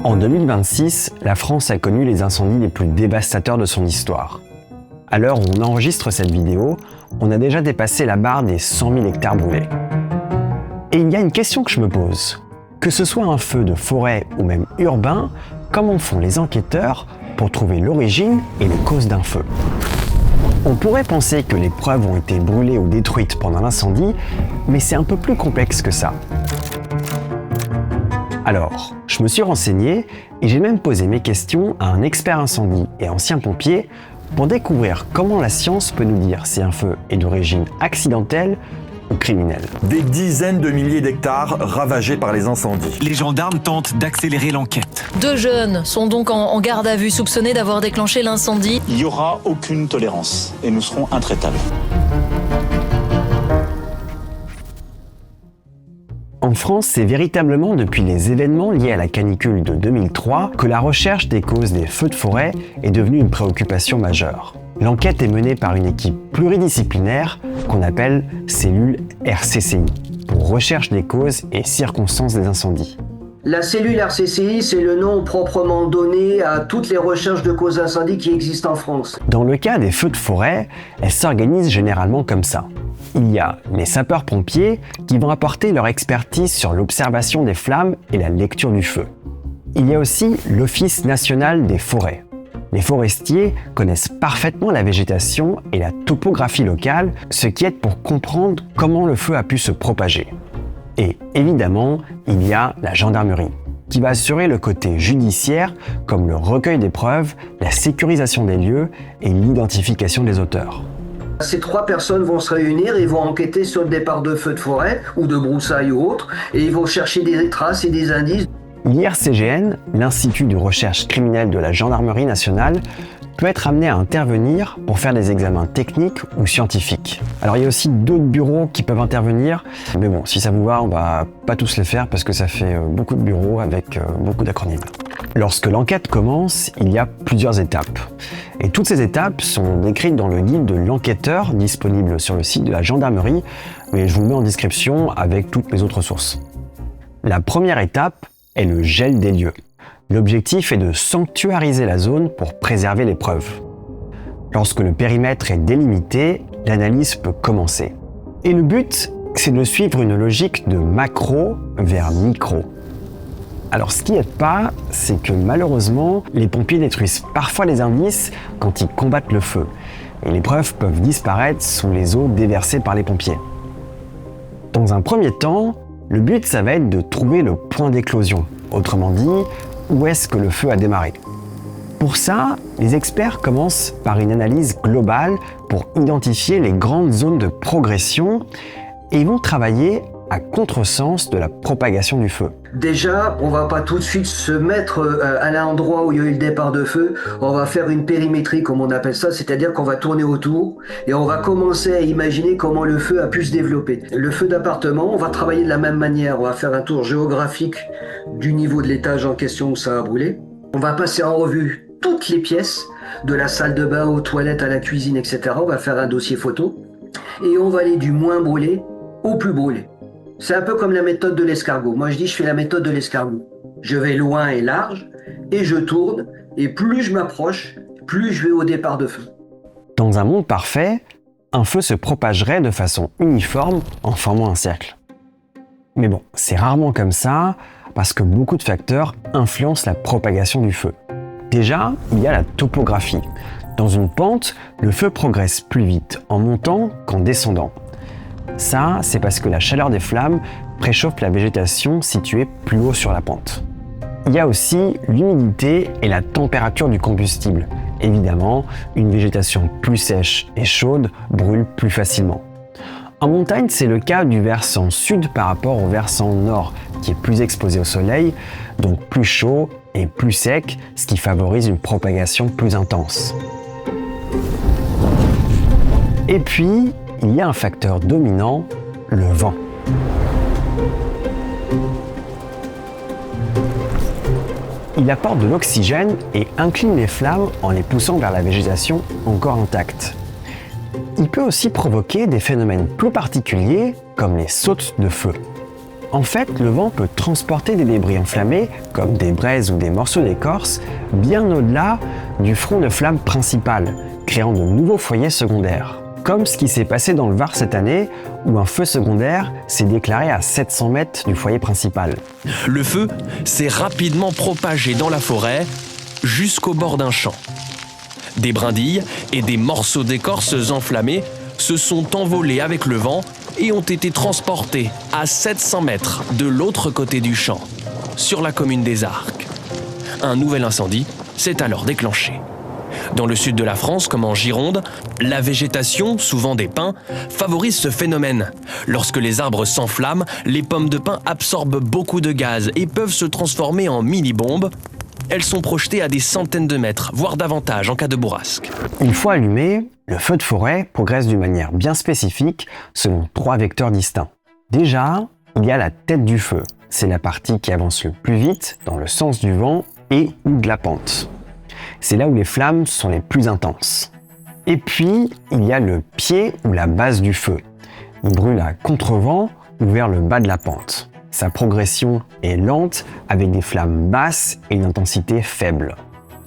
En 2026, la France a connu les incendies les plus dévastateurs de son histoire. À l'heure où on enregistre cette vidéo, on a déjà dépassé la barre des 100 000 hectares brûlés. Et il y a une question que je me pose. Que ce soit un feu de forêt ou même urbain, comment font les enquêteurs pour trouver l'origine et les causes d'un feu? On pourrait penser que les preuves ont été brûlées ou détruites pendant l'incendie, mais c'est un peu plus complexe que ça. Alors, je me suis renseigné et j'ai même posé mes questions à un expert incendie et ancien pompier pour découvrir comment la science peut nous dire si un feu est d'origine accidentelle ou criminelle. Des dizaines de milliers d'hectares ravagés par les incendies. Les gendarmes tentent d'accélérer l'enquête. 2 jeunes sont donc en garde à vue, soupçonnés d'avoir déclenché l'incendie. Il n'y aura aucune tolérance et nous serons intraitables. En France, c'est véritablement depuis les événements liés à la canicule de 2003 que la recherche des causes des feux de forêt est devenue une préoccupation majeure. L'enquête est menée par une équipe pluridisciplinaire qu'on appelle cellule RCCI, pour recherche des causes et circonstances des incendies. La cellule RCCI, c'est le nom proprement donné à toutes les recherches de causes d'incendie qui existent en France. Dans le cas des feux de forêt, elles s'organisent généralement comme ça. Il y a les sapeurs-pompiers qui vont apporter leur expertise sur l'observation des flammes et la lecture du feu. Il y a aussi l'Office national des forêts. Les forestiers connaissent parfaitement la végétation et la topographie locale, ce qui aide pour comprendre comment le feu a pu se propager. Et évidemment, il y a la gendarmerie, qui va assurer le côté judiciaire comme le recueil des preuves, la sécurisation des lieux et l'identification des auteurs. Ces 3 personnes vont se réunir et vont enquêter sur le départ de feux de forêt ou de broussailles ou autres, et ils vont chercher des traces et des indices. L'IRCGN, l'Institut de recherche criminelle de la Gendarmerie nationale, peut être amené à intervenir pour faire des examens techniques ou scientifiques. Alors il y a aussi d'autres bureaux qui peuvent intervenir, mais bon, si ça vous va, on va pas tous les faire parce que ça fait beaucoup de bureaux avec beaucoup d'acronymes. Lorsque l'enquête commence, il y a plusieurs étapes. Et toutes ces étapes sont décrites dans le guide de l'enquêteur disponible sur le site de la gendarmerie, mais je vous le mets en description avec toutes les autres sources. La première étape est le gel des lieux. L'objectif est de sanctuariser la zone pour préserver les preuves. Lorsque le périmètre est délimité, l'analyse peut commencer. Et le but, c'est de suivre une logique de macro vers micro. Alors ce qui n'aide pas, c'est que malheureusement, les pompiers détruisent parfois les indices quand ils combattent le feu. Et les preuves peuvent disparaître sous les eaux déversées par les pompiers. Dans un premier temps, le but, ça va être de trouver le point d'éclosion. Autrement dit, où est-ce que le feu a démarré? Pour ça, les experts commencent par une analyse globale pour identifier les grandes zones de progression et ils vont travailler à contresens de la propagation du feu. Déjà, on va pas tout de suite se mettre à l'endroit où il y a eu le départ de feu. On va faire une périmétrie, comme on appelle ça, c'est-à-dire qu'on va tourner autour et on va commencer à imaginer comment le feu a pu se développer. Le feu d'appartement, on va travailler de la même manière. On va faire un tour géographique du niveau de l'étage en question où ça a brûlé. On va passer en revue toutes les pièces, de la salle de bain aux toilettes à la cuisine, etc. On va faire un dossier photo et on va aller du moins brûlé au plus brûlé. C'est un peu comme la méthode de l'escargot. Moi, je dis, je fais la méthode de l'escargot. Je vais loin et large, et je tourne, et plus je m'approche, plus je vais au départ de feu. Dans un monde parfait, un feu se propagerait de façon uniforme en formant un cercle. Mais bon, c'est rarement comme ça, parce que beaucoup de facteurs influencent la propagation du feu. Déjà, il y a la topographie. Dans une pente, le feu progresse plus vite en montant qu'en descendant. Ça, c'est parce que la chaleur des flammes préchauffe la végétation située plus haut sur la pente. Il y a aussi l'humidité et la température du combustible. Évidemment, une végétation plus sèche et chaude brûle plus facilement. En montagne, c'est le cas du versant sud par rapport au versant nord, qui est plus exposé au soleil, donc plus chaud et plus sec, ce qui favorise une propagation plus intense. Et puis, il y a un facteur dominant, le vent. Il apporte de l'oxygène et incline les flammes en les poussant vers la végétation encore intacte. Il peut aussi provoquer des phénomènes plus particuliers comme les sautes de feu. En fait, le vent peut transporter des débris enflammés, comme des braises ou des morceaux d'écorce, bien au-delà du front de flamme principal, créant de nouveaux foyers secondaires. Comme ce qui s'est passé dans le Var cette année, où un feu secondaire s'est déclaré à 700 mètres du foyer principal. Le feu s'est rapidement propagé dans la forêt jusqu'au bord d'un champ. Des brindilles et des morceaux d'écorces enflammés se sont envolés avec le vent et ont été transportés à 700 mètres de l'autre côté du champ, sur la commune des Arcs. Un nouvel incendie s'est alors déclenché. Dans le sud de la France, comme en Gironde, la végétation, souvent des pins, favorise ce phénomène. Lorsque les arbres s'enflamment, les pommes de pin absorbent beaucoup de gaz et peuvent se transformer en mini-bombes. Elles sont projetées à des centaines de mètres, voire davantage en cas de bourrasque. Une fois allumé, le feu de forêt progresse d'une manière bien spécifique selon 3 vecteurs distincts. Déjà, il y a la tête du feu. C'est la partie qui avance le plus vite dans le sens du vent et ou de la pente. C'est là où les flammes sont les plus intenses. Et puis, il y a le pied ou la base du feu. Il brûle à contre-vent ou vers le bas de la pente. Sa progression est lente avec des flammes basses et une intensité faible.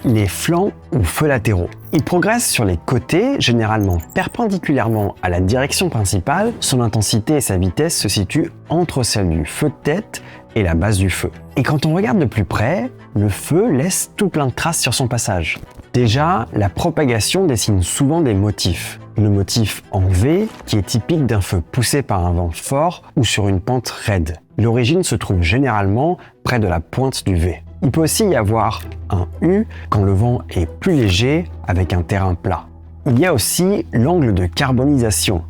Les flancs ou feux latéraux. Il progresse sur les côtés, généralement perpendiculairement à la direction principale. Son intensité et sa vitesse se situent entre celle du feu de tête et la base du feu. Et quand on regarde de plus près, le feu laisse tout plein de traces sur son passage. Déjà, la propagation dessine souvent des motifs. Le motif en V, qui est typique d'un feu poussé par un vent fort ou sur une pente raide. L'origine se trouve généralement près de la pointe du V. Il peut aussi y avoir un U quand le vent est plus léger avec un terrain plat. Il y a aussi l'angle de carbonisation.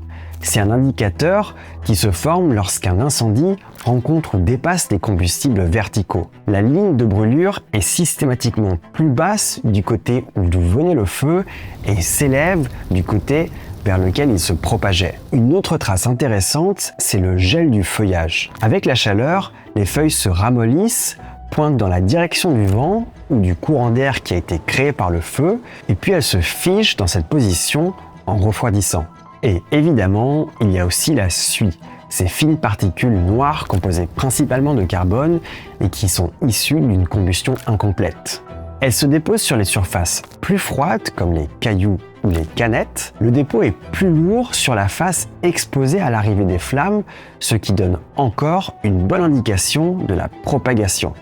C'est un indicateur qui se forme lorsqu'un incendie rencontre ou dépasse des combustibles verticaux. La ligne de brûlure est systématiquement plus basse du côté d'où venait le feu et s'élève du côté vers lequel il se propageait. Une autre trace intéressante, c'est le gel du feuillage. Avec la chaleur, les feuilles se ramollissent, pointent dans la direction du vent ou du courant d'air qui a été créé par le feu, et puis elles se figent dans cette position en refroidissant. Et évidemment, il y a aussi la suie, ces fines particules noires composées principalement de carbone et qui sont issues d'une combustion incomplète. Elles se déposent sur les surfaces plus froides comme les cailloux ou les canettes. Le dépôt est plus lourd sur la face exposée à l'arrivée des flammes, ce qui donne encore une bonne indication de la propagation.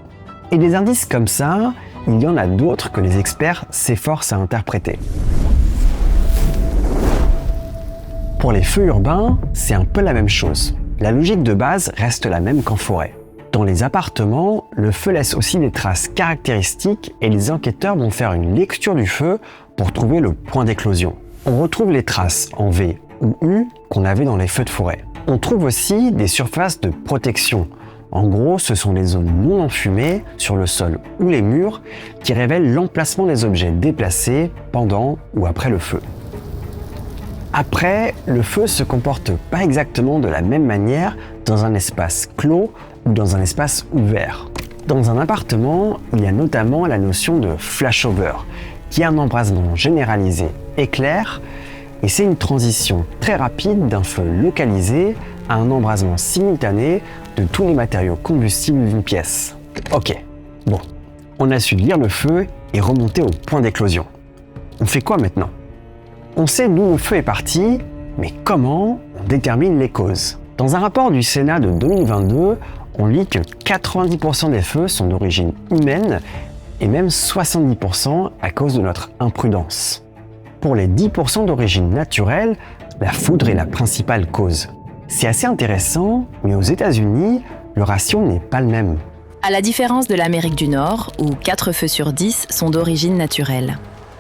Et des indices comme ça, il y en a d'autres que les experts s'efforcent à interpréter. Pour les feux urbains, c'est un peu la même chose. La logique de base reste la même qu'en forêt. Dans les appartements, le feu laisse aussi des traces caractéristiques et les enquêteurs vont faire une lecture du feu pour trouver le point d'éclosion. On retrouve les traces en V ou U qu'on avait dans les feux de forêt. On trouve aussi des surfaces de protection. En gros, ce sont les zones non enfumées sur le sol ou les murs qui révèlent l'emplacement des objets déplacés pendant ou après le feu. Après, le feu se comporte pas exactement de la même manière dans un espace clos ou dans un espace ouvert. Dans un appartement, il y a notamment la notion de flashover, qui est un embrasement généralisé éclair, et c'est une transition très rapide d'un feu localisé à un embrasement simultané de tous les matériaux combustibles d'une pièce. Ok, bon, on a su lire le feu et remonter au point d'éclosion. On fait quoi maintenant ? On sait d'où le feu est parti, mais comment on détermine les causes ? Dans un rapport du Sénat de 2022, on lit que 90% des feux sont d'origine humaine et même 70% à cause de notre imprudence. Pour les 10% d'origine naturelle, la foudre est la principale cause. C'est assez intéressant, mais aux États-Unis, le ratio n'est pas le même. À la différence de l'Amérique du Nord, où 4 feux sur 10 sont d'origine naturelle.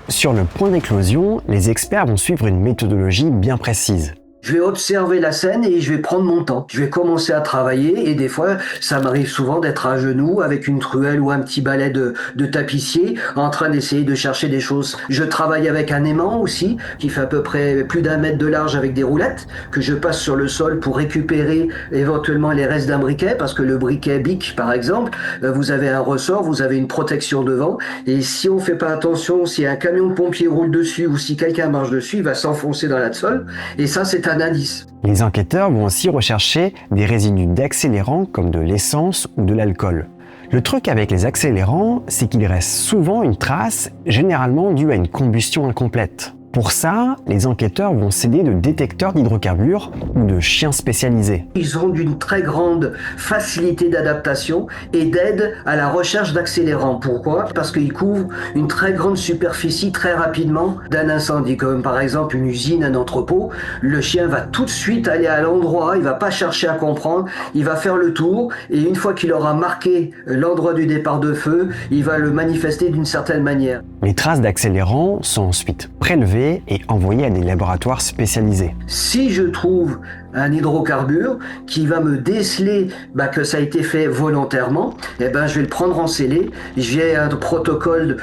Sur le point d'éclosion, les experts vont suivre une méthodologie bien précise. Je vais observer la scène et je vais prendre mon temps. Je vais commencer à travailler et des fois, ça m'arrive souvent d'être à genoux avec une truelle ou un petit balai de tapissier en train d'essayer de chercher des choses. Je travaille avec un aimant aussi qui fait à peu près plus d'1 mètre de large avec des roulettes que je passe sur le sol pour récupérer éventuellement les restes d'un briquet parce que le briquet Bic par exemple, vous avez un ressort, vous avez une protection devant et si on fait pas attention, si un camion de pompiers roule dessus ou si quelqu'un marche dessus, il va s'enfoncer dans la sol et ça c'est un d'indice. Les enquêteurs vont aussi rechercher des résidus d'accélérants comme de l'essence ou de l'alcool. Le truc avec les accélérants, c'est qu'il reste souvent une trace, généralement due à une combustion incomplète. Pour ça, les enquêteurs vont s'aider de détecteurs d'hydrocarbures ou de chiens spécialisés. Ils ont d'une très grande facilité d'adaptation et d'aide à la recherche d'accélérants. Pourquoi ? Parce qu'ils couvrent une très grande superficie très rapidement d'un incendie, comme par exemple une usine, un entrepôt. Le chien va tout de suite aller à l'endroit, il va pas chercher à comprendre, il va faire le tour et une fois qu'il aura marqué l'endroit du départ de feu, il va le manifester d'une certaine manière. Les traces d'accélérants sont ensuite prélevées et envoyées à des laboratoires spécialisés. Si je trouve un hydrocarbure qui va me déceler que ça a été fait volontairement, je vais le prendre en scellé. J'ai un protocole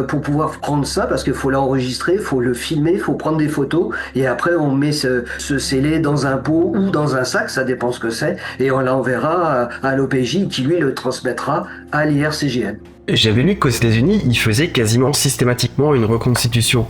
pour pouvoir prendre ça parce qu'il faut l'enregistrer, il faut le filmer, il faut prendre des photos et après on met ce scellé dans un pot ou dans un sac, ça dépend ce que c'est, et on l'enverra à l'OPJ qui lui le transmettra à l'IRCGN. J'avais lu qu'aux États-Unis, ils faisaient quasiment systématiquement une reconstitution.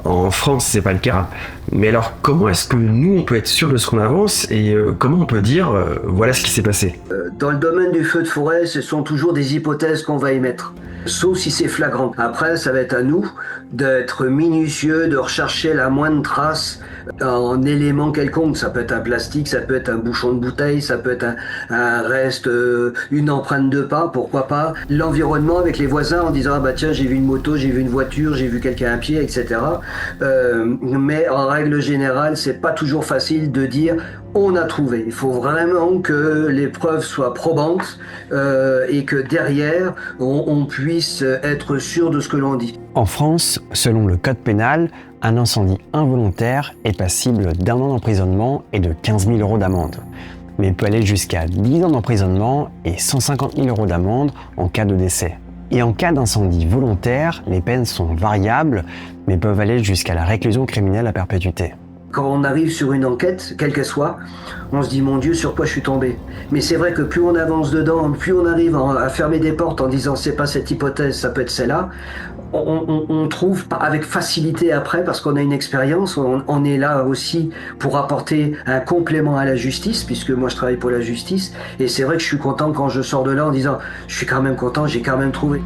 En France, c'est pas le cas. Mais alors, comment est-ce que nous, on peut être sûr de ce qu'on avance et comment on peut dire voilà ce qui s'est passé ? Dans le domaine du feu de forêt, ce sont toujours des hypothèses qu'on va émettre, sauf si c'est flagrant. Après, ça va être à nous d'être minutieux, de rechercher la moindre trace en élément quelconque. Ça peut être un plastique, ça peut être un bouchon de bouteille, ça peut être un reste, une empreinte de pas, pourquoi pas. L'environnement avec les voisins en disant tiens, j'ai vu une moto, j'ai vu une voiture, j'ai vu quelqu'un à pied, etc. Mais en règle générale, c'est pas toujours facile de dire on a trouvé. Il faut vraiment que les preuves soient probantes et que derrière, on puisse être sûr de ce que l'on dit. En France, selon le code pénal, un incendie involontaire est passible d'1 an d'emprisonnement et de 15 000 € d'amende. Mais il peut aller jusqu'à 10 ans d'emprisonnement et 150 000 € d'amende en cas de décès. Et en cas d'incendie volontaire, les peines sont variables, mais peuvent aller jusqu'à la réclusion criminelle à perpétuité. Quand on arrive sur une enquête, quelle qu'elle soit, on se dit mon Dieu, sur quoi je suis tombé. Mais c'est vrai que plus on avance dedans, plus on arrive à fermer des portes en disant c'est pas cette hypothèse, ça peut être celle-là, on trouve avec facilité après parce qu'on a une expérience, on est là aussi pour apporter un complément à la justice, puisque moi je travaille pour la justice, et c'est vrai que je suis content quand je sors de là en disant je suis quand même content, j'ai quand même trouvé.